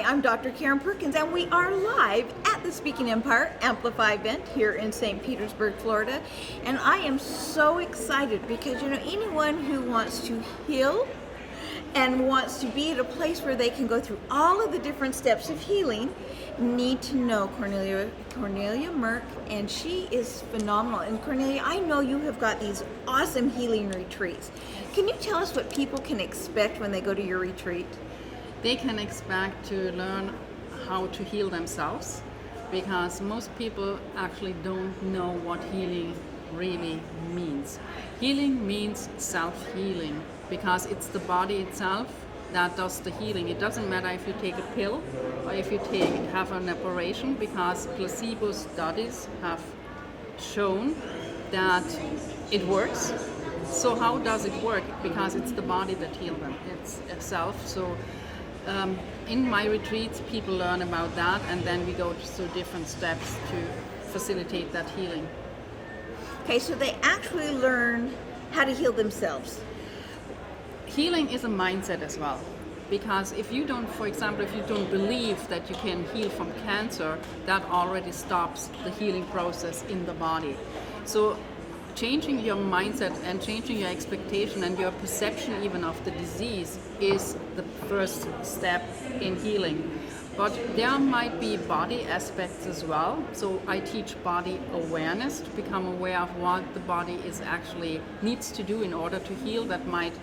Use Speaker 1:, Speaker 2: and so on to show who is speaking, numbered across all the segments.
Speaker 1: I'm Dr. Karen Perkins, and we are live at the Speaking Empire Amplify event here in St. Petersburg, Florida. And I am so excited because, anyone who wants to heal and wants to be at a place where they can go through all of the different steps of healing need to know Cornelia Merk, and she is phenomenal. And Cornelia, I know you have got these awesome healing retreats. Can you tell us what people can expect when they go to your retreat?
Speaker 2: They can expect to learn how to heal themselves, because most people actually don't know what healing really means. Healing means self-healing, because it's the body itself that does the healing. It doesn't matter if you take a pill or if you have an operation, because placebo studies have shown that it works. So how does it work? Because it's the body that heals them, it's itself. So in my retreats, people learn about that, and then we go through different steps to facilitate that healing.
Speaker 1: Okay, so they actually learn how to heal themselves.
Speaker 2: Healing is a mindset as well, because if you don't, for example, if you don't believe that you can heal from cancer, that already stops the healing process in the body. So changing your mindset and changing your expectation and your perception even of the disease is the first step in healing. But there might be body aspects as well. So I teach body awareness, to become aware of what the body is actually needs to do in order to heal. That might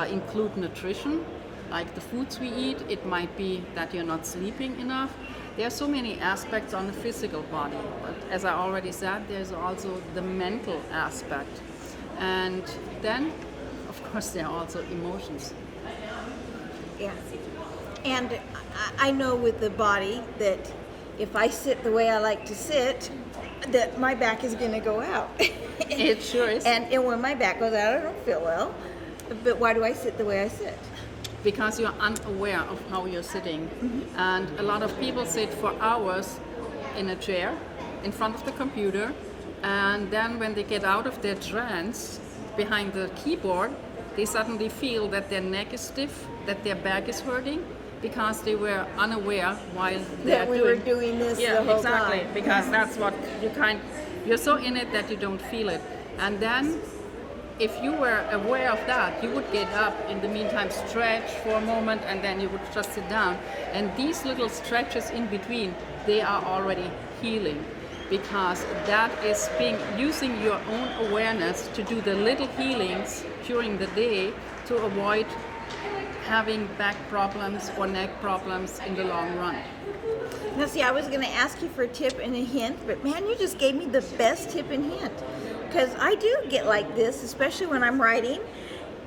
Speaker 2: include nutrition, like the foods we eat. It might be that you're not sleeping enough. There are so many aspects on the physical body, but as I already said, there's also the mental aspect. And then, of course, there are also emotions.
Speaker 1: Yeah. And I know with the body that if I sit the way I like to sit, that my back is going to go out.
Speaker 2: It sure is.
Speaker 1: And when my back goes out, I don't feel well. But why do I sit the way I sit?
Speaker 2: Because you're unaware of how you're sitting. Mm-hmm. And a lot of people sit for hours in a chair in front of the computer, and then when they get out of their trance behind the keyboard, they suddenly feel that their neck is stiff, that their back is hurting, because they were unaware while they're
Speaker 1: were doing this the whole
Speaker 2: exactly,
Speaker 1: time.
Speaker 2: because that's what you're so in it that you don't feel it. And then if you were aware of that, you would get up, in the meantime stretch for a moment, and then you would just sit down. And these little stretches in between, they are already healing, because that is using your own awareness to do the little healings during the day to avoid having back problems or neck problems in the long run.
Speaker 1: Now see, I was going to ask you for a tip and a hint, but man, you just gave me the best tip and hint. Because I do get like this, especially when I'm writing,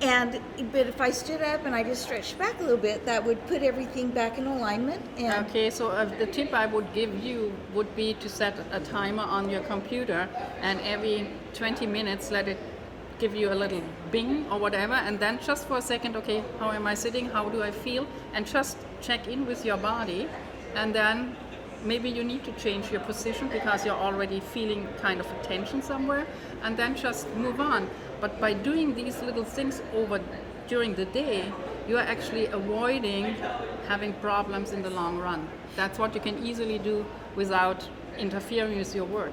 Speaker 1: but if I stood up and I just stretched back a little bit, that would put everything back in alignment.
Speaker 2: Okay, so the tip I would give you would be to set a timer on your computer, and every 20 minutes let it give you a little bing or whatever, and then just for a second, okay, how am I sitting, how do I feel, and just check in with your body, and then maybe you need to change your position because you're already feeling kind of a tension somewhere, and then just move on. But by doing these little things during the day, you are actually avoiding having problems in the long run. That's what you can easily do without interfering with your work.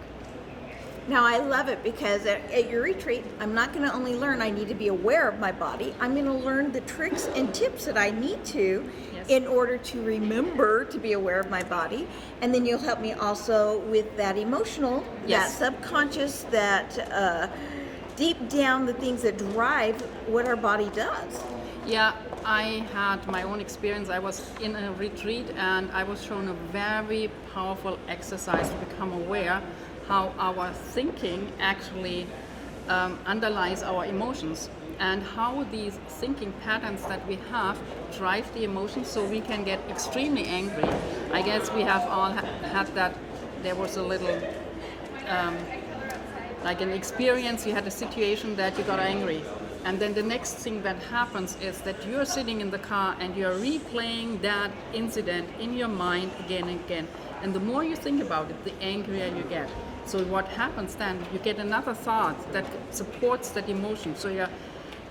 Speaker 1: Now I love it because at your retreat, I'm not going to only learn I need to be aware of my body, I'm going to learn the tricks and tips that I need to in order to remember to be aware of my body. And then you'll help me also with that emotional, that subconscious, that deep down, the things that drive what our body does.
Speaker 2: Yeah, I had my own experience. I was in a retreat and I was shown a very powerful exercise to become aware how our thinking actually underlies our emotions, and how these thinking patterns that we have drive the emotions, so we can get extremely angry. I guess we have all had that. There was a little like an experience, you had a situation that you got angry, and then the next thing that happens is that you're sitting in the car and you're replaying that incident in your mind again and again, and the more you think about it, the angrier you get. So what happens then, you get another thought that supports that emotion, so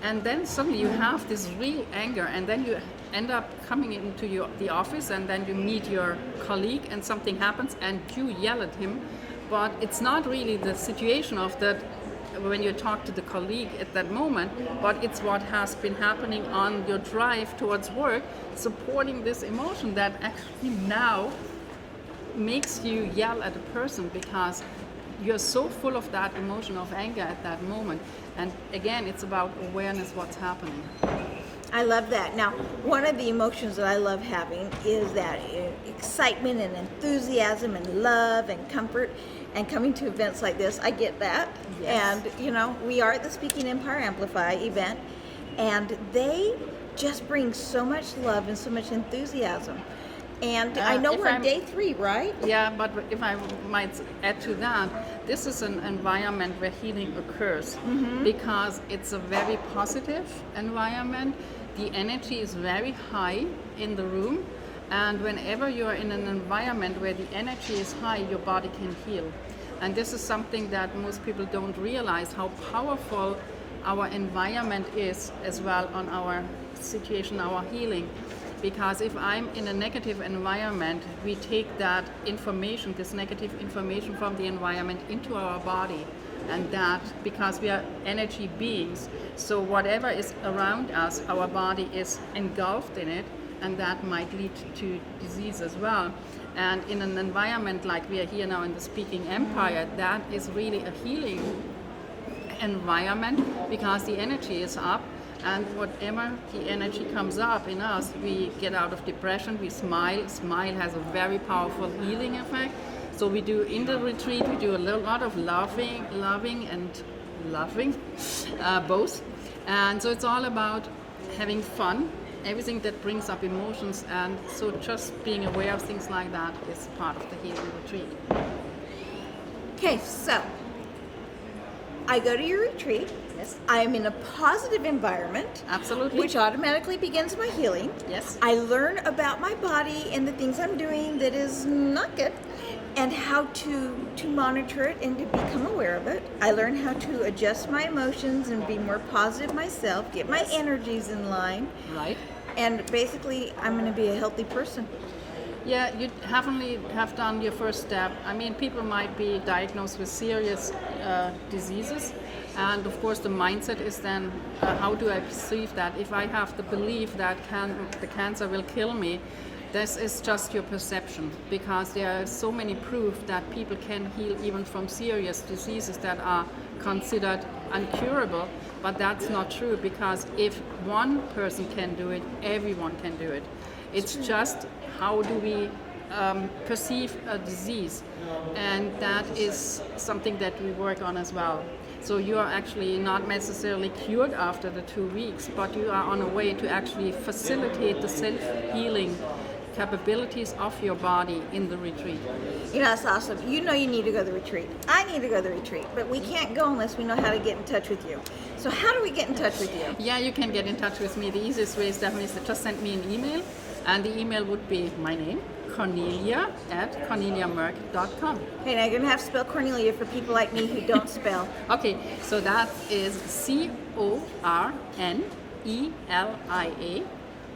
Speaker 2: And then suddenly you have this real anger, and then you end up coming into the office, and then you meet your colleague and something happens and you yell at him, but it's not really the situation of that when you talk to the colleague at that moment, but it's what has been happening on your drive towards work, supporting this emotion that actually now makes you yell at a person because you're so full of that emotion of anger at that moment. And again, it's about awareness what's happening.
Speaker 1: I love that. Now, one of the emotions that I love having is that excitement and enthusiasm and love and comfort. And coming to events like this, I get that.
Speaker 2: Yes.
Speaker 1: And, we are at the Speaking Empire Amplify event, and they just bring so much love and so much enthusiasm. And I know we're on day 3, right?
Speaker 2: Yeah, but if I might add to that, this is an environment where healing occurs because it's a very positive environment. The energy is very high in the room, and whenever you're in an environment where the energy is high, your body can heal. And this is something that most people don't realize, how powerful our environment is as well on our situation, our healing. Because if I'm in a negative environment, we take that information, this negative information from the environment into our body. And that, because we are energy beings, so whatever is around us, our body is engulfed in it, and that might lead to disease as well. And in an environment like we are here now in the Speaking Empire, that is really a healing environment because the energy is up. And whatever the energy comes up in us, we get out of depression, we smile. Smile has a very powerful healing effect. So we do, in the retreat, we do a lot of loving and laughing, both. And so it's all about having fun, everything that brings up emotions. And so just being aware of things like that is part of the healing retreat.
Speaker 1: Okay, so I go to your retreat.
Speaker 2: Yes.
Speaker 1: I am in a positive environment.
Speaker 2: Absolutely.
Speaker 1: Which automatically begins my healing.
Speaker 2: Yes.
Speaker 1: I learn about my body and the things I'm doing that is not good, and how to monitor it and to become aware of it. I learn how to adjust my emotions and be more positive myself, get my energies in line.
Speaker 2: Right.
Speaker 1: And basically, I'm going to be a healthy person.
Speaker 2: Yeah, you definitely have done your first step. I mean, people might be diagnosed with serious diseases, and of course the mindset is then, how do I perceive that? If I have the belief that the cancer will kill me, this is just your perception, because there are so many proof that people can heal even from serious diseases that are considered incurable, but that's not true, because if one person can do it, everyone can do it. It's just how do we perceive a disease, and that is something that we work on as well. So you are actually not necessarily cured after the 2 weeks, but you are on a way to actually facilitate the self-healing capabilities of your body in the retreat.
Speaker 1: That's awesome. You need to go to the retreat. I need to go to the retreat, but we can't go unless we know how to get in touch with you. So how do we get in touch with you?
Speaker 2: Yeah, you can get in touch with me. The easiest way is definitely to just send me an email, and the email would be my name, Cornelia at CorneliaMerk.com.
Speaker 1: Okay, now you're going to have to spell Cornelia for people like me who don't spell.
Speaker 2: Okay, so that is CORNELIA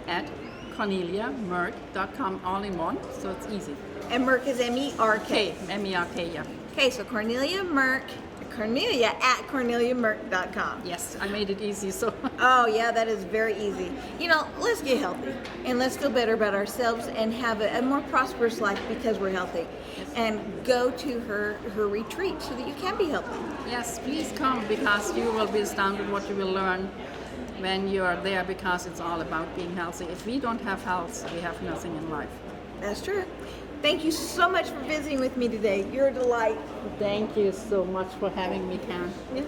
Speaker 2: at CorneliaMerk.com, all in one, so it's easy.
Speaker 1: And Merk is M-E-R-K.
Speaker 2: M-E-R-K, yeah.
Speaker 1: Okay, so Cornelia at CorneliaMerk.com.
Speaker 2: Yes, I made it easy, so.
Speaker 1: Oh, yeah, that is very easy. Let's get healthy, and let's feel better about ourselves and have a more prosperous life because we're healthy.
Speaker 2: Yes.
Speaker 1: And go to her retreat so that you can be healthy.
Speaker 2: Yes, please come, because you will be astounded what you will learn when you are there, because it's all about being healthy. If we don't have health, we have nothing in life.
Speaker 1: That's true. Thank you so much for visiting with me today. You're a delight.
Speaker 2: Thank you so much for having me, Karen.
Speaker 1: Yeah.